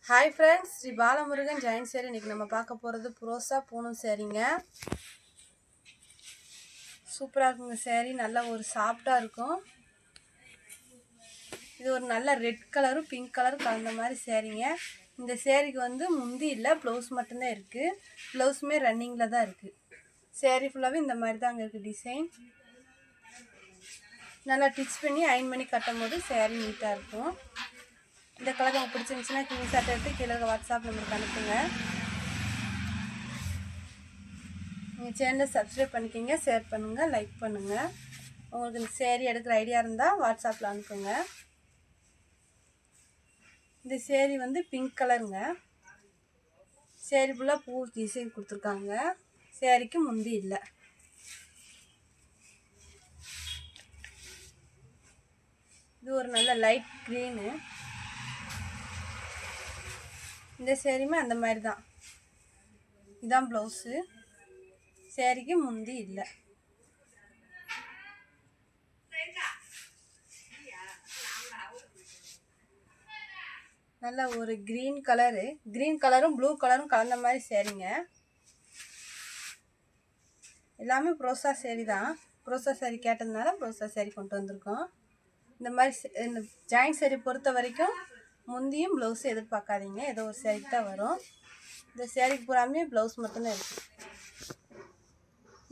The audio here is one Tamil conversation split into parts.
ஹாய் ஃப்ரெண்ட்ஸ், ஸ்ரீ பாலமுருகன் ஜெயின் சேரி. இன்றைக்கி நம்ம பார்க்க போகிறது புரோசா பூனம் சேரீங்க. சூப்பராக இருக்குங்க சேரீ, நல்லா ஒரு சாஃப்டாக இருக்கும். இது ஒரு நல்ல ரெட் கலரும் பிங்க் கலரும் கலந்த மாதிரி சேரீங்க. இந்த சேரீக்கு வந்து முந்தி இல்லை, ப்ளவுஸ் மட்டும்தான் இருக்குது. ப்ளவுஸுமே ரன்னிங்கில் தான் இருக்குது. சேரீ ஃபுல்லாகவே இந்த மாதிரி தாங்க இருக்குது டிசைன். நல்லா டிச் பண்ணி அயன் பண்ணி கட்டும் போது சேரீ நீட்டாக இருக்கும். இந்த கலர் உங்களுக்கு பிடிச்சிருந்துச்சுன்னா ஸ்க்ரீன்ஷாட் எடுத்து கீழே வாட்ஸ்அப் நம்பருக்கு அனுப்புங்க. நீங்கள் சேனலை சப்ஸ்கிரைப் பண்ணிக்கிங்க, ஷேர் பண்ணுங்கள், லைக் பண்ணுங்கள். உங்களுக்கு இந்த சேரீ எடுக்கிற ஐடியா இருந்தால் வாட்ஸ்அப்பில் அனுப்புங்க. இந்த சேரீ வந்து பிங்க் கலருங்க. சேரீ ஃபுல்லாக பூ டிசைன் கொடுத்துருக்காங்க. சேரீக்கு முந்தி இல்லை. இது ஒரு நல்ல லைட் க்ரீனு. இந்த சேரீமே அந்த மாதிரி தான். இதுதான் ப்ளவுஸு. சேரீக்கு முந்தி இல்லை. நல்ல ஒரு க்ரீன் கலரு, க்ரீன் கலரும் ப்ளூ கலரும் கலந்த மாதிரி சேரீங்க. எல்லாமே ப்ரோசா சேரீ தான். ப்ரோசா சேரீ கேட்டதுனால ப்ரோசா சேரீ கொண்டு வந்திருக்கோம். இந்த மாதிரி இந்த ஜாயின் சேரீ பொறுத்த வரைக்கும் முந்தியும் ப்ளவுஸு எதிர்பார்க்காதீங்க, ஏதோ ஒரு சேரீக்கு தான் வரும். இந்த சேரீக்கு பூராமே ப்ளவுஸ் மட்டும்தான் இருக்குது.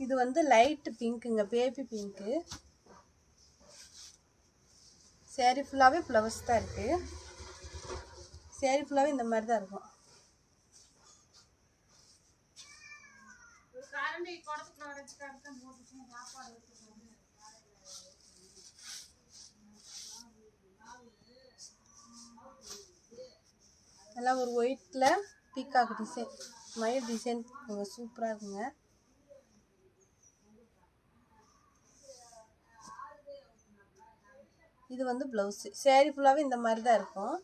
இது வந்து லைட்டு பிங்க்குங்க, பேபி பிங்க்கு. சேரீ ஃபுல்லாகவே ப்ளவுஸ் தான் இருக்குது. சேரீ ஃபுல்லாகவே இந்த மாதிரி தான் இருக்கும். எல்லாம் ஒரு ஒயிட்டில் பீகாக் டிசைன், மயில் டிசைன் சூப்பராக இருக்குங்க. இது வந்து ப்ளவுஸு. சேரீ ஃபுல்லாகவே இந்த மாதிரி தான் இருக்கும்.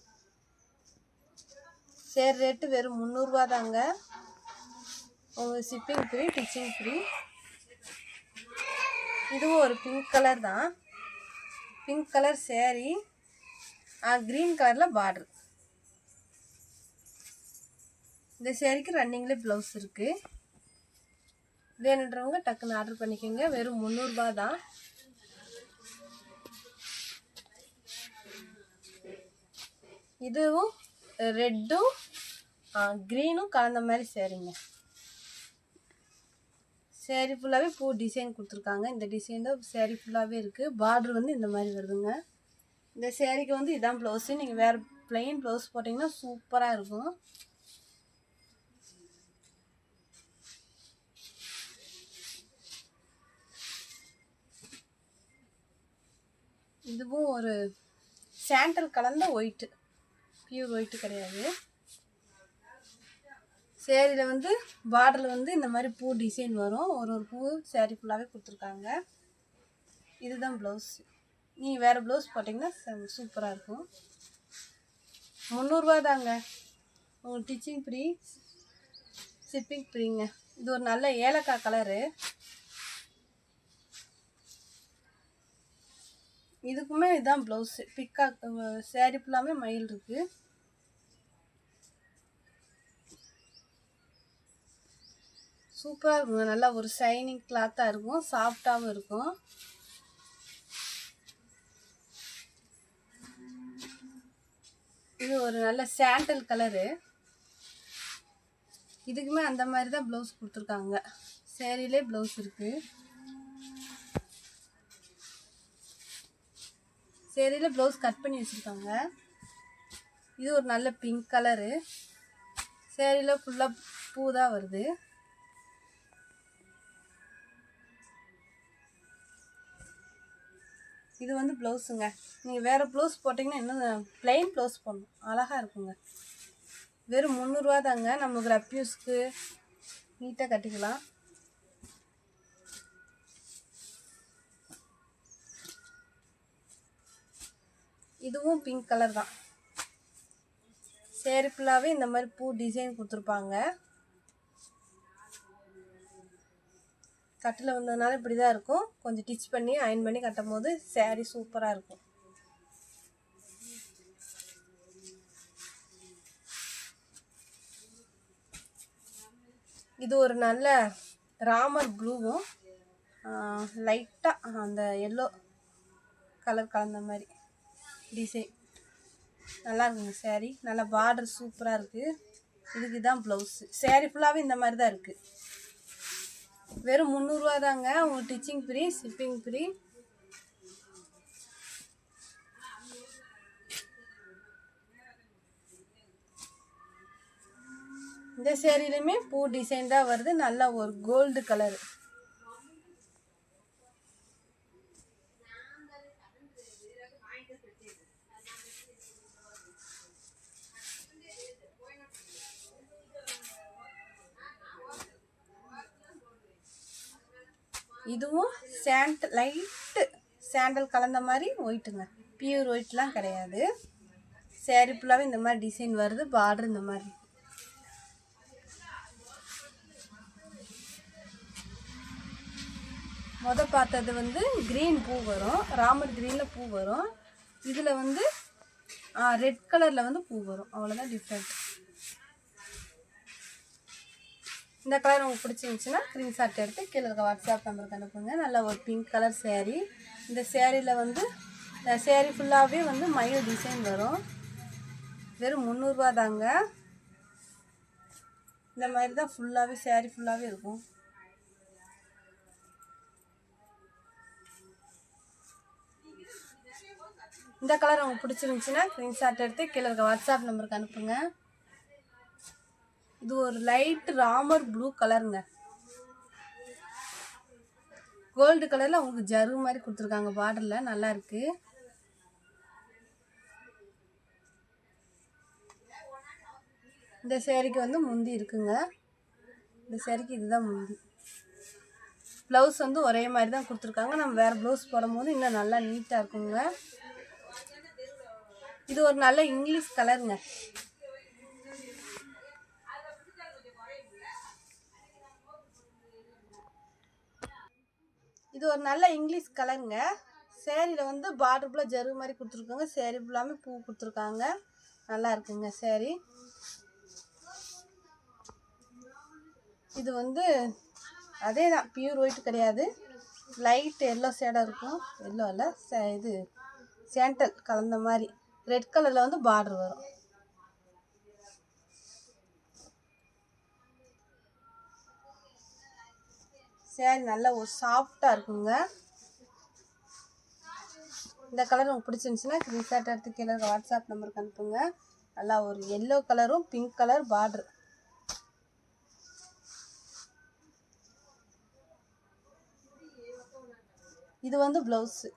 சேரீ ரேட்டு வெறும் 300 ரூபா தாங்க. உங்களுக்கு ஷிப்பிங் ஃப்ரீ, டிச்சிங் ஃப்ரீ. இதுவும் ஒரு பிங்க் கலர் தான். பிங்க் கலர் சேரீ, க்ரீன் கலரில் பார்டர். இந்த சேரீக்கு ரன்னிங்கில் ப்ளவுஸ் இருக்குது. வேணுன்றவங்க டக்குன்னு ஆர்டர் பண்ணிக்கோங்க. வெறும் 300 ரூபா தான். இதுவும் ரெட்டும் க்ரீனும் கலந்த மாதிரி சேரீங்க. சேரீ ஃபுல்லாகவே பூ டிசைன் கொடுத்துருக்காங்க. இந்த டிசைன் தான் சேரீ ஃபுல்லாகவே இருக்குது. பார்டர் வந்து இந்த மாதிரி வருதுங்க. இந்த சேரீக்கு வந்து இதான் ப்ளவுஸு. நீங்கள் வேறு ப்ளைன் ப்ளவுஸ் போட்டிங்கன்னா சூப்பராக இருக்கும். இதுவும் ஒரு சாண்டல் கலந்த ஒயிட்டு, பியூர் ஒயிட்டு கிடையாது. சேரீயில் வந்து பார்டரில் வந்து இந்த மாதிரி பூ டிசைன் வரும். ஒரு பூ சேரீ ஃபுல்லாகவே கொடுத்துருக்காங்க. இதுதான் ப்ளவுஸு. நீங்கள் வேறு ப்ளவுஸ் போட்டிங்கன்னா சூப்பராக இருக்கும். 300 ரூபா தாங்க. உங்களுக்கு டிச்சிங் ஃப்ரீ, ஷிப்பிங் ஃப்ரீங்க. இது ஒரு நல்ல ஏலக்காய் கலரு. இதுக்குமே இதுதான் ப்ளவுஸு. பிக்காக் சேரீ ஃபுல்லாமே மயில் இருக்குது. சூப்பராக இருக்குங்க. நல்லா ஒரு ஷைனிங் கிளாத்தாக இருக்கும், சாஃப்டாகவும் இருக்கும். இது ஒரு நல்ல சாண்டல் கலரு. இதுக்குமே அந்த மாதிரி தான் ப்ளவுஸ் கொடுத்துருக்காங்க. சேரீலே ப்ளவுஸ் இருக்குது. சேரீயில் ப்ளவுஸ் கட் பண்ணி வச்சுருக்காங்க. இது ஒரு நல்ல பிங்க் கலரு. சேரீயில் ஃபுல்லாக பூ தான் வருது. இது வந்து ப்ளவுஸுங்க. நீங்கள் வேறு ப்ளவுஸ் போட்டிங்கன்னா இன்னும் ப்ளைன் ப்ளவுஸ் போடணும், அழகாக இருக்குங்க. வெறும் 300 ரூபா தாங்க. நமக்கு ரப்யூஸ்க்கு நீட்டாக கட்டிக்கலாம். இதுவும் பிங்க் கலர் தான். சேரீ ஃபுல்லாகவே இந்த மாதிரி பூ டிசைன் கொடுத்துருப்பாங்க. கட்டில் வந்ததுனால இப்படி தான் இருக்கும். கொஞ்சம் டிச் பண்ணி அயன் பண்ணி கட்டும் போது சேரீ சூப்பராக இருக்கும். இது ஒரு நல்ல ராமர் ப்ளூவும் லைட்டாக அந்த எல்லோ கலர் கலந்த மாதிரி டிசைன். நல்லா இருக்குங்க சேரீ. நல்லா பார்டர் சூப்பராக இருக்குது. இதுக்கு தான் ப்ளவுஸு. சேரீ ஃபுல்லாகவே இந்த மாதிரி தான் இருக்குது. வெறும் 300 ரூபா தாங்க. உங்களுக்கு டிச்சிங் ஃப்ரீ, ஷிப்பிங் ஃப்ரீ. இந்த சேரீலையுமே பூ டிசைன் தான் வருது. நல்லா ஒரு கோல்டு கலரு. இதுவும் லைட்டு சாண்டல் கலந்த மாதிரி ஒயிட்டுங்க. பியூர் ஒயிட்லாம் கிடையாது. சேரீ ஃபுல்லாகவே இந்த மாதிரி டிசைன் வருது. பார்டர் இந்த மாதிரி. பார்த்தது வந்து க்ரீன் பூ வரும். ராமர் க்ரீனில் பூ வரும். இதில் வந்து ரெட் கலரில் வந்து பூ வரும். அவ்வளோதான் டிஃப்ரெண்ட். இந்த கலர் உங்களுக்கு பிடிச்சிருந்துச்சுன்னா ஸ்க்ரீன்ஷாட் எடுத்து கீழே இருக்க வாட்ஸ்அப் நம்பருக்கு அனுப்புங்க. நல்ல ஒரு பிங்க் கலர் சேரீ. இந்த சேரீயில் வந்து இந்த சேரீ ஃபுல்லாகவே வந்து மயில் டிசைன் வரும். வெறும் 300 ரூபா தாங்க. இந்த மாதிரி தான் ஃபுல்லாகவே சேரீ ஃபுல்லாகவே இருக்கும். இந்த கலர் உங்களுக்கு பிடிச்சிருந்துச்சுன்னா ஸ்க்ரீன்ஷாட் எடுத்து கீழே இருக்க வாட்ஸ்அப் நம்பருக்கு அனுப்புங்க. இது ஒரு லைட் ராமர் ப்ளூ கலருங்க. கோல்டு கலரில் உங்களுக்கு ஜரு மாதிரி கொடுத்துருக்காங்க. பார்டரில் நல்லா இருக்கு. இந்த சேரீக்கு வந்து முந்தி இருக்குங்க. இந்த சேரீக்கு இதுதான் முந்தி. ப்ளவுஸ் வந்து ஒரே மாதிரி தான் கொடுத்துருக்காங்க. நம்ம வேறு ப்ளவுஸ் போடும்போது இன்னும் நல்லா நீட்டாக இருக்குங்க. இது ஒரு நல்ல இங்கிலீஷ் கலருங்க. இது ஒரு நல்ல இங்கிலீஷ் கலருங்க. சேரீயில் வந்து பார்டர் ஃபுல்லாக ஜரு மாதிரி கொடுத்துருக்காங்க. சேரீ ஃபுல்லாமே பூ கொடுத்துருக்காங்க. நல்லா இருக்குங்க சேரீ. இது வந்து அதே தான், பியூர் ஒயிட் கிடையாது. லைட் எல்லோ ஷேடாக இருக்கும். எல்லோ இல்லை, இது சாண்டல் கலந்த மாதிரி ரெட் கலரில் வந்து பார்டர் வரும். சேரீ நல்லா ஒரு சாஃப்டாக இருக்குங்க. இந்த கலர் உங்களுக்கு பிடிச்சிருந்துச்சுன்னா ஸ்க்ரீன்ஷாட் எடுத்து கீழே வாட்ஸ்அப் நம்பருக்கு அனுப்புங்க. நல்லா ஒரு எல்லோ கலரும் பிங்க் கலர் பார்டர். இது வந்து ப்ளவுஸு.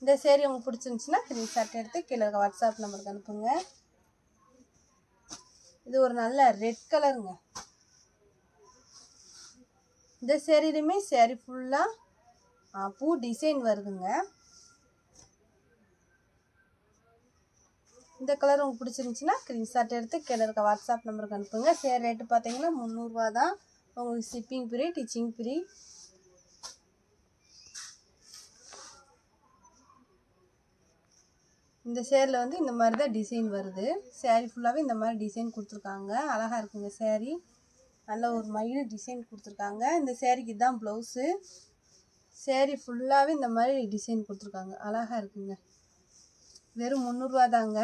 இந்த சேரீ உங்களுக்கு பிடிச்சிருந்துச்சுன்னா ஸ்க்ரீன்ஷாட் எடுத்து கீழே இருக்க வாட்ஸ்அப் நம்பருக்கு அனுப்புங்க. இது ஒரு நல்ல ரெட் கலருங்க. இந்த சேரீலையுமே சேரீ ஃபுல்லாக பூ டிசைன் வருதுங்க. இந்த கலர் உங்களுக்கு பிடிச்சிருந்துச்சுன்னா ஸ்க்ரீன்ஷாட் எடுத்து கீழே இருக்க வாட்ஸ்அப் நம்பருக்கு அனுப்புங்க. சேரீ ரேட்டு பார்த்தீங்கன்னா 300 ரூபா தான். உங்களுக்கு ஷிப்பிங் ஃப்ரீ, டிச்சிங் ஃப்ரீ. இந்த சேரீல வந்து இந்த மாதிரி தான் டிசைன் வருது. சேரீ ஃபுல்லாகவே இந்த மாதிரி டிசைன் கொடுத்துருக்காங்க. அழகாக இருக்குங்க சேரீ. நல்ல ஒரு மயில் டிசைன் கொடுத்துருக்காங்க. இந்த சேரீக்கு தான் ப்ளவுஸு. சேரீ ஃபுல்லாகவே இந்த மாதிரி டிசைன் கொடுத்துருக்காங்க. அழகாக இருக்குங்க. வெறும் 300 ரூபா தாங்க.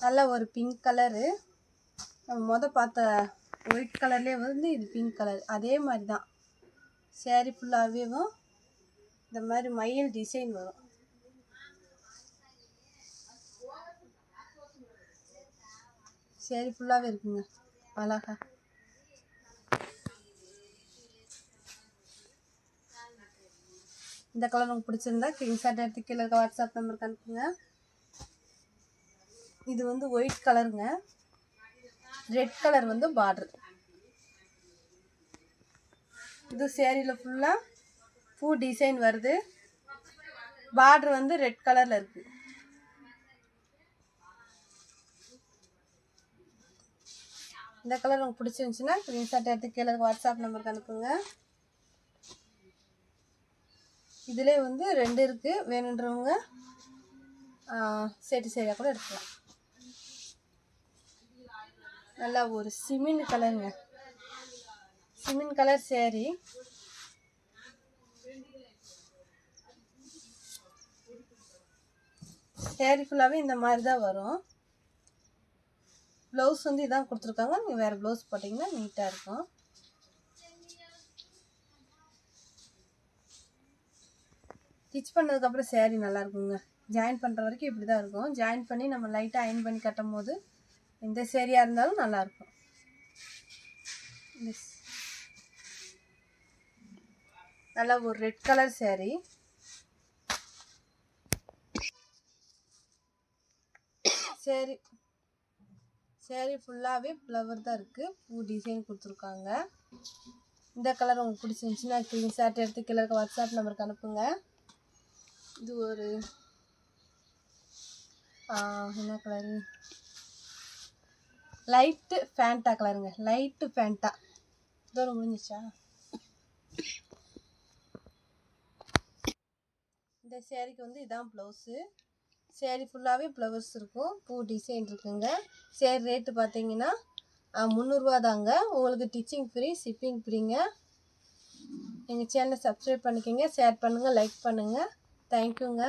நல்ல ஒரு பிங்க் கலரு. நம்ம பார்த்த ஒயிட் கலர்லேயே வந்து இது பிங்க் கலர். அதே மாதிரி தான் சேரீ ஃபுல்லாகவே இந்த மாதிரி மயில் டிசைன் வரும். சேரீ ஃபுல்லாகவே இருக்குங்க அழகா. இந்த கலர் உங்களுக்கு பிடிச்சிருந்தா ஸ்க்ரீன்ஷாட் எடுத்து கீழே இருக்க வாட்ஸ்அப் நம்பருக்கு அனுப்புங்க. இது வந்து ஒயிட் கலருங்க. ரெட் கலர் வந்து பார்டர். இது சேரீயில் ஃபுல்லாக பூ டிசைன் வருது. பார்டர் வந்து ரெட் கலரில் இருக்குது. இந்த கலர் உங்களுக்கு பிடிச்சிருந்துச்சுன்னா ஸ்க்ரீன்ஷாட் எடுத்து கீழே வாட்ஸ்அப் நம்பருக்கு அனுப்புங்க. இதிலே வந்து 2 இருக்குது. வேணுன்றவங்க சேரியாக கூட எடுக்கலாம். நல்லா ஒரு சிமெண்ட் கலருங்க, சிமெண்ட் கலர் சேரீ. சேரீ ஃபுல்லாகவே இந்த மாதிரி தான் வரும். ப்ளவுஸ் வந்து இதான் கொடுத்துருக்காங்க. நீங்கள் வேறு ப்ளவுஸ் போட்டிங்கன்னா நீட்டாக இருக்கும். ஸ்டிச் பண்ணதுக்கப்புறம் சேரீ நல்லா இருக்குங்க. ஜாயின் பண்ணுற வரைக்கும் இப்படி தான் இருக்கும். ஜாயின் பண்ணி நம்ம லைட்டாக அயன் பண்ணி கட்டும் போது எந்த சேரீயாக இருந்தாலும் நல்லாயிருக்கும். நல்லா ஒரு ரெட் கலர் சேரீ. சேரீ ஃபுல்லாகவே ஃப்ளவர் தான் இருக்குது. பூ டிசைன் கொடுத்துருக்காங்க. இந்த கலர் உங்களுக்கு பிடிச்சிருந்துச்சின்னா ஸ்க்ரீன்ஷாட் எடுத்து கீழே இருக்க வாட்ஸ்அப் நம்பருக்கு அனுப்புங்க. இது ஒரு என்ன கலரு, லைட்டு ஃபேண்டா கலருங்க, லைட்டு ஃபேண்டா. இதோட முடிஞ்சிச்சா? இந்த சேரீக்கு வந்து இதான் ப்ளவுஸு. சேரீ ஃபுல்லாகவே ஃப்ளவர்ஸ் இருக்கும், பூ டிசைன் இருக்குங்க. சேரீ ரேட்டு பார்த்தீங்கன்னா 300 ரூபா தாங்க. உங்களுக்கு டிச்சிங் ஃப்ரீ, ஷிப்பிங் ஃப்ரீங்க. எங்கள் சேனலை சப்ஸ்கிரைப் பண்ணிக்கோங்க, ஷேர் பண்ணுங்கள், லைக் பண்ணுங்கள். தேங்க்யூங்க.